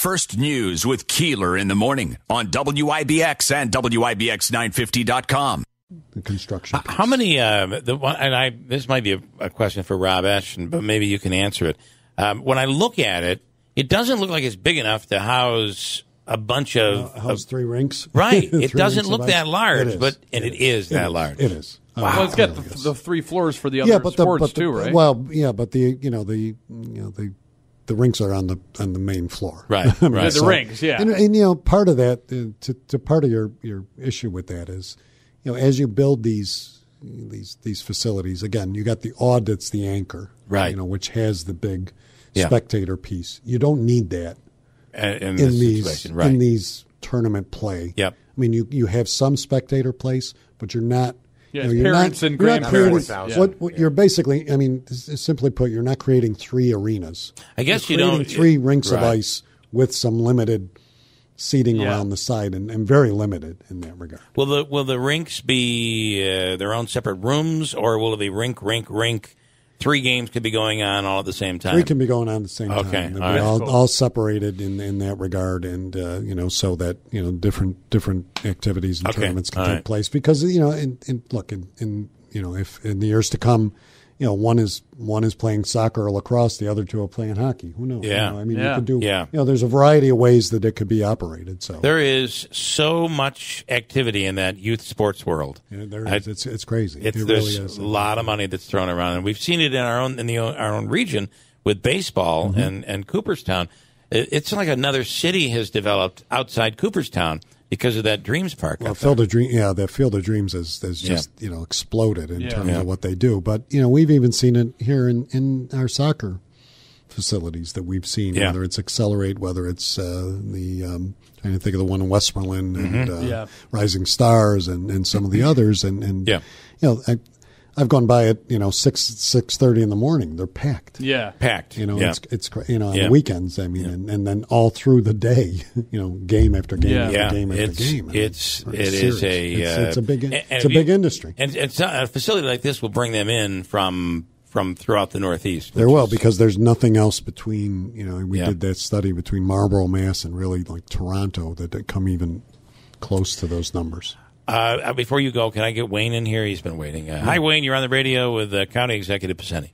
First News with Keeler in the morning on WIBX and WIBX950.com. The construction. How many? This might be a question for Rob Ashton, but maybe you can answer it. When I look at it, it doesn't look like it's big enough to house a bunch of three rinks. Right. It doesn't look that large, it is that large. It is. Wow. Well, it's got the three floors for the other sports too, right? Well, yeah, but the rinks are on the main floor. Right. Right. The rinks, yeah. And part of that, to part of your issue with that is, as you build these facilities, again, you got the Aud that's the anchor, right? Which has the big spectator piece. You don't need that in these tournament play. Yep. I mean, you have some spectator place, but you're not. Yeah, parents and grandparents. You're basically, simply put, you're not creating three arenas. I guess you're creating three rinks of ice with some limited seating around the side, and very limited in that regard. Will the rinks be their own separate rooms, or will it be rink? 3 games could be going on all at the same time. 3 can be going on at the same time. Okay, all separated in that regard, and so that different activities and tournaments can take place. Because if in the years to come, one is playing soccer or lacrosse, the other two are playing hockey. Who knows? Yeah. You could do. There's a variety of ways that it could be operated. So there is so much activity in that youth sports world. Yeah, there is. It's crazy. There's really is. A lot of money that's thrown around, and we've seen it in our own region with baseball and Cooperstown. It's like another city has developed outside Cooperstown because of that Dreams Park. Well, Field of Dreams has just exploded in terms of what they do. But we've even seen it here in our soccer facilities that we've seen. Whether it's Accelerate, whether it's trying to think of the one in Westmoreland and Rising Stars and some of the others. I've gone by at 6:30 in the morning. They're packed. Yeah, packed. It's on the weekends. And then all through the day, game after game after game after game. It's a big industry. And a facility like this will bring them in from throughout the Northeast. There will, because there's nothing else between. We did that study between Marlborough, Mass, and really like Toronto that come even close to those numbers. Before you go, can I get Wayne in here? He's been waiting. Hi, Wayne. You're on the radio with County Executive Picente.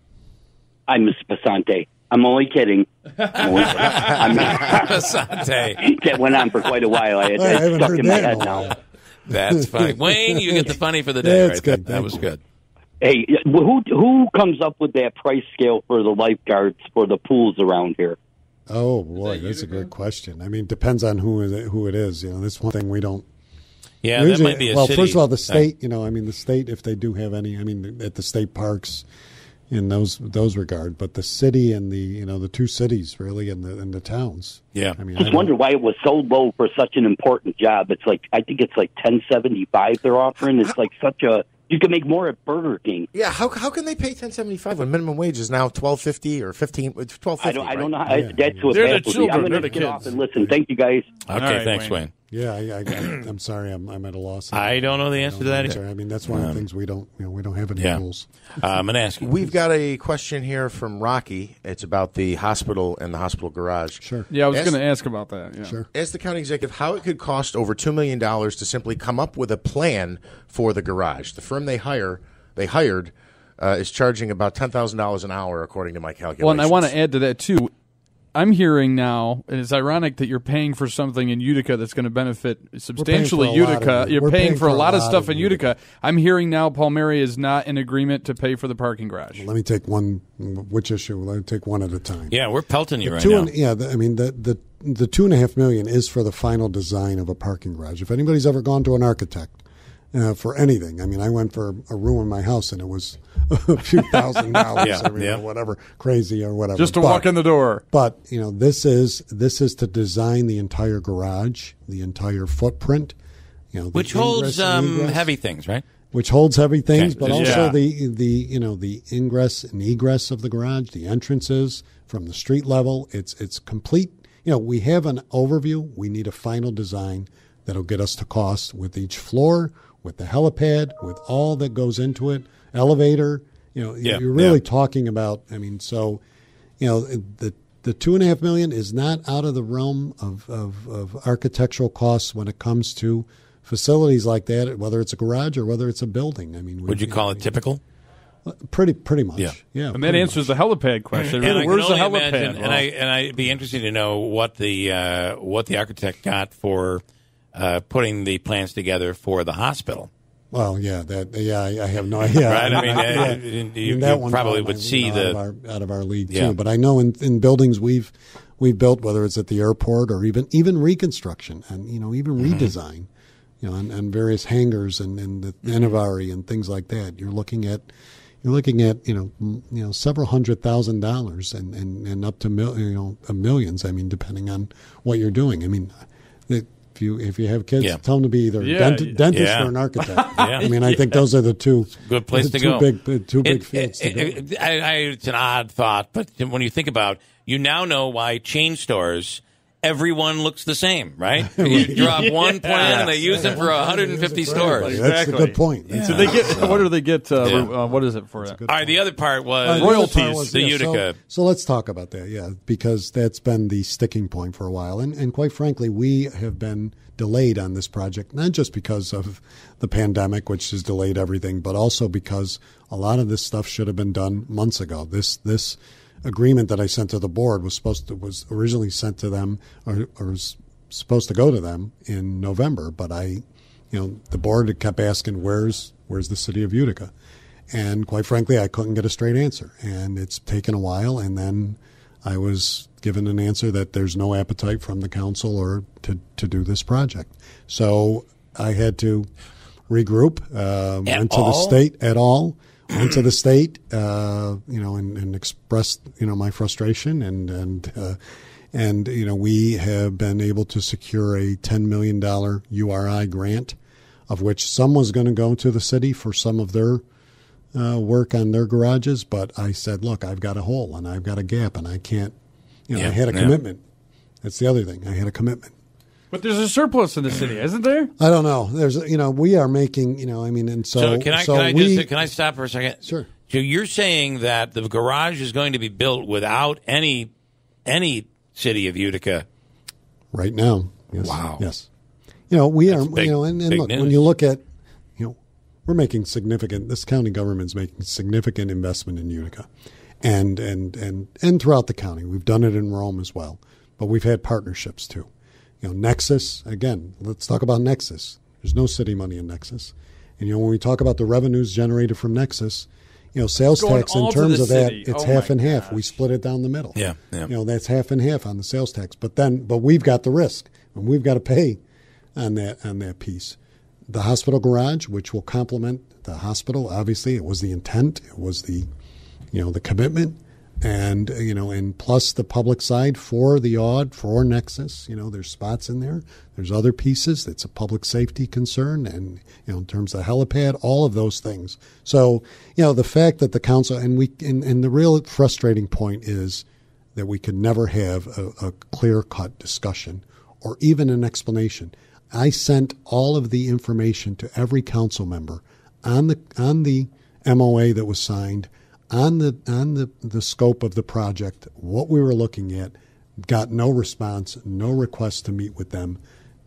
Hi, Miss Picente. I'm only kidding. Picente. That went on for quite a while. I had stuck in my head now. That's funny. Wayne, you get the funny for the day. That's good. That was good. Hey, who comes up with that price scale for the lifeguards for the pools around here? Oh, boy, that's a great question. Depends on who it is. That's one thing we don't. Yeah, that might be a city. First of all, the state, the state, if they do have any, at the state parks in those regard, but the city and the two cities really and the towns. Yeah. I just wonder why it was so low for such an important job. It's like, I think it's like $10.75 they're offering. It's like you can make more at Burger King. Yeah, how can they pay $10.75 when minimum wage is now $12.50 or $12.50? I don't know. That's what they're the children. I'm going to get off and listen. Thank you, guys. Okay, right, thanks, Wayne. Yeah, I'm sorry, I'm at a loss. I don't know the answer to that either. That's one of the things we don't have any rules. Monaski. We've got a question here from Rocky. It's about the hospital and the hospital garage. Sure. Yeah, I was going to ask about that. Yeah. Sure. Ask the county executive how it could cost over $2 million to simply come up with a plan for the garage. The firm they hired is charging about $10,000 an hour, according to my calculations. Well, and I want to add to that, too. I'm hearing now, and it's ironic that you're paying for something in Utica that's going to benefit substantially Utica. You're paying for a lot of stuff in Utica. I'm hearing now Palmieri is not in agreement to pay for the parking garage. Well, let me take which issue? Let me take one at a time. Yeah, we're pelting you right now. The $2.5 million is for the final design of a parking garage. If anybody's ever gone to an architect for anything, I went for a room in my house and it was a few $1,000s, whatever, crazy or whatever. Just to walk in the door. But this is to design the entire garage, the entire footprint. Which holds heavy things, right? Which holds heavy things, okay. But also the ingress and egress of the garage, the entrances from the street level. It's complete. We have an overview. We need a final design that'll get us to cost with each floor, with the helipad, with all that goes into it. Elevator, you're really talking about. The the $2.5 million is not out of the realm of architectural costs when it comes to facilities like that, whether it's a garage or whether it's a building. I mean, would you call it typical? Pretty much. Yeah. And that answers the helipad question. And where's the helipad? Imagine, and I'd be interested to know what the architect got for putting the plans together for the hospital. Well, I have no idea. Right? I mean, you probably would see out of our league too. But I know in buildings we've built, whether it's at the airport or even reconstruction and even redesign, and various hangars and the Innovari and things like that. You're looking at several $100,000 and up to millions. I mean, depending on what you're doing. I mean, if you have kids, tell them to be either a dentist or an architect. I mean, I think those are the two. Good place to go. Two big fields to go. It's an odd thought, but when you think about, you now know why chain stores. Everyone looks the same, right? You drop one plan and they use it for 150 stores. That's a good point. So they get what do they get? What is it for? All right, the other part was royalties. The Utica. So let's talk about that, because that's been the sticking point for a while. And quite frankly, we have been delayed on this project, not just because of the pandemic, which has delayed everything, but also because a lot of this stuff should have been done months ago. This agreement that I sent to the board was originally sent to them or was supposed to go to them in November, but the board kept asking where's the city of Utica, and quite frankly I couldn't get a straight answer, and it's taken a while, and then I was given an answer that there's no appetite from the council or to do this project. So I had to regroup, went to the state went to the state, and expressed, my frustration, and we have been able to secure a $10 million URI grant, of which some was going to go to the city for some of their work on their garages. But I said, look, I've got a hole and I've got a gap, and I can't. I had a commitment. That's the other thing. I had a commitment. But there's a surplus in the city, isn't there? I don't know. There's, we are making, and so. Can I stop for a second? Sure. So you're saying that the garage is going to be built without any city of Utica? Right now. Yes. Wow. Yes. We That's are, big, and look, news. when you look at, we're making this county government's making significant investment in Utica and throughout the county. We've done it in Rome as well, but we've had partnerships too. Nexus, again, let's talk about Nexus. There's no city money in Nexus. And, when we talk about the revenues generated from Nexus, sales tax in terms of that, it's half and half. We split it down the middle. Yeah. That's half and half on the sales tax. But we've got the risk, and we've got to pay on that piece. The hospital garage, which will complement the hospital, obviously, it was the intent, it was the commitment. And, and plus the public side for Nexus, there's spots in there. There's other pieces. It's a public safety concern. And, in terms of helipad, all of those things. So, the fact that the council, and the real frustrating point is that we could never have a clear-cut discussion or even an explanation. I sent all of the information to every council member on the MOA that was signed, on the scope of the project, what we were looking at, got no response, no request to meet with them,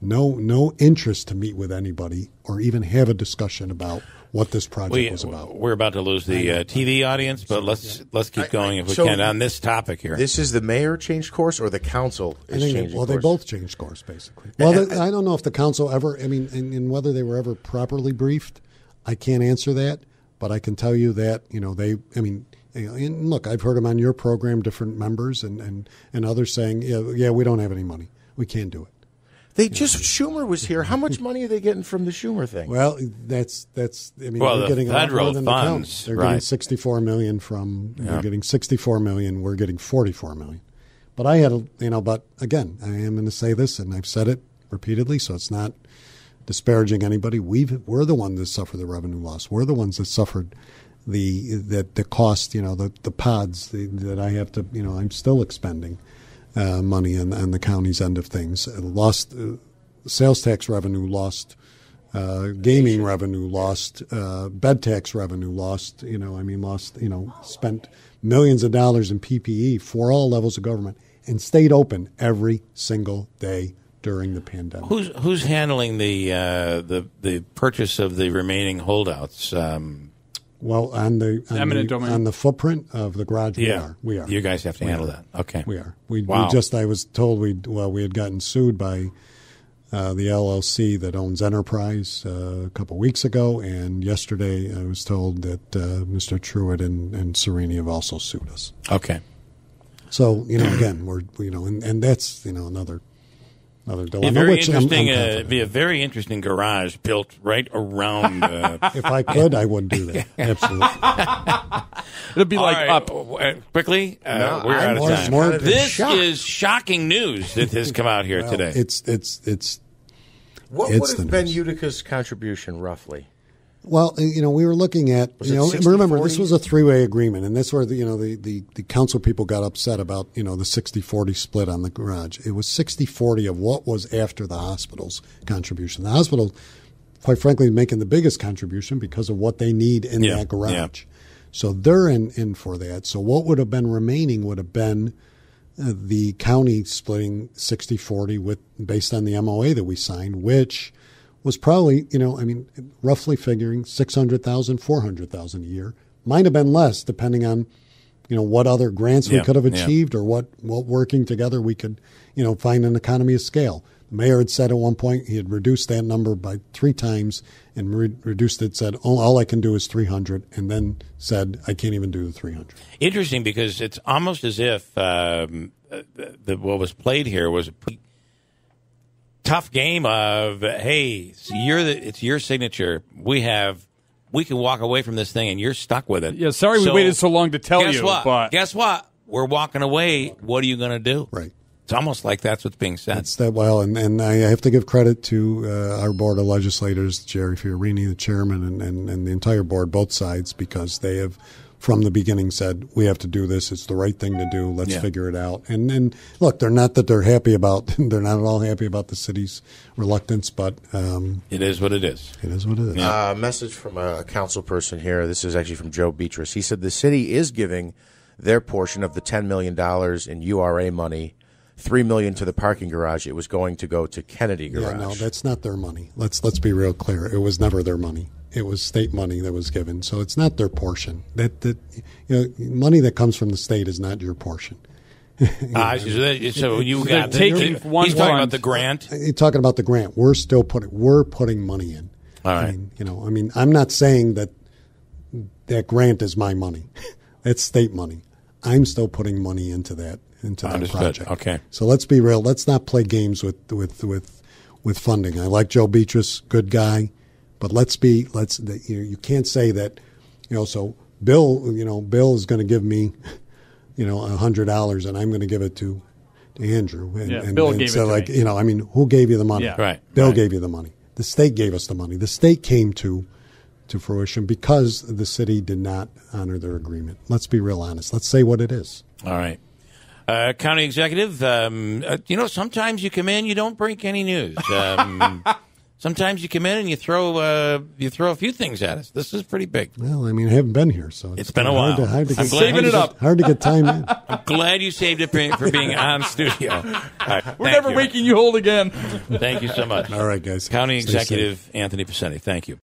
no interest to meet with anybody or even have a discussion about what this project was about. We're about to lose the TV audience, but let's keep going if we can on this topic here. This is the mayor changed course or the council is changing course? Well, they both changed course, basically. Well, I don't know if the council ever, and whether they were ever properly briefed, I can't answer that. But I can tell you that, and look, I've heard them on your program, different members and others saying, we don't have any money. We can't do it. Schumer was here. How much money are they getting from the Schumer thing? Well, that's they're getting federal a lot more than funds. The county. They're getting $64 million they're getting $64 million. We're getting $44 million. But I had, but again, I am going to say this, and I've said it repeatedly, so it's not disparaging anybody. We're the ones that suffer the revenue loss. We're the ones that suffered the cost. The pods that I have to. I'm still expending money on the county's end of things. Lost sales tax revenue, lost gaming revenue, lost bed tax revenue, lost. Spent millions of dollars in PPE for all levels of government, and stayed open every single day during the pandemic. Who's handling the purchase of the remaining holdouts? Well, on the footprint of the garage, we are. You guys have to handle that. Okay, we are. I was told we had gotten sued by the LLC that owns Enterprise a couple weeks ago, and yesterday I was told that Mr. Truitt and Serini have also sued us. Okay. So again, and that's another dilemma. It'd be a very interesting garage built right around. If I could, I would do that. Absolutely. It'd be up. Quickly, we're out of time. This is shocking news that has come out here today. What would have been Utica's contribution roughly? Well, we were looking at, remember, this was a three-way agreement, and that's where the council people got upset about, the 60-40 split on the garage. It was 60-40 of what was after the hospital's contribution. The hospital, quite frankly, is making the biggest contribution because of what they need in that garage. Yeah. So they're in for that. So what would have been remaining would have been the county splitting 60-40 based on the MOA that we signed, which was probably, roughly figuring $600,000, $400,000 a year. Might have been less, depending on, what other grants we could have achieved or what working together we could, find an economy of scale. The mayor had said at one point he had reduced that number by 3 times and reduced it, said, all I can do is 300, and then said, I can't even do the 300. Interesting, because it's almost as if what was played here was a tough game of, hey, it's your signature. We can walk away from this thing, and you're stuck with it. Yeah, sorry we waited so long to tell you. But guess what? We're walking away. What are you going to do? Right. It's almost like that's what's being said. And I have to give credit to our board of legislators, Jerry Fiorini, the chairman, and the entire board, both sides, because they have, from the beginning, said, we have to do this. It's the right thing to do. Let's figure it out. And look, they're not at all happy about the city's reluctance, but it is what it is. It is what it is. A message from a council person here. This is actually from Joe Beatrice. He said the city is giving their portion of the $10 million in URA money. $3 million to the parking garage. It was going to go to Kennedy Garage. Yeah, no, that's not their money. Let's be real clear. It was never their money. It was state money that was given, so it's not their portion. Money that comes from the state is not your portion. So you got taking one. He's talking about the grant. You're talking about the grant. We're putting money in. All right. I'm not saying that grant is my money. That's state money. I'm still putting money into that project. Okay. So let's be real. Let's not play games with funding. I like Joe Beatrice, good guy, but you can't say that, so Bill is going to give me, $100 and I'm going to give it to Andrew. Bill gave it to me. Who gave you the money? Yeah. Right. Bill gave you the money. The state gave us the money. The state came to fruition because the city did not honor their agreement. Let's be real honest. Let's say what it is. All right. County executive, sometimes you come in, you don't break any news. Sometimes you come in and you throw a few things at us. This is pretty big. Well, I haven't been here, so it's been a while. Hard to I'm saving it up. Hard to get time in. I'm glad you saved it for being on studio. All right, we're never making you hold again. Thank you so much. All right, guys. County executive Anthony Picente. Thank you.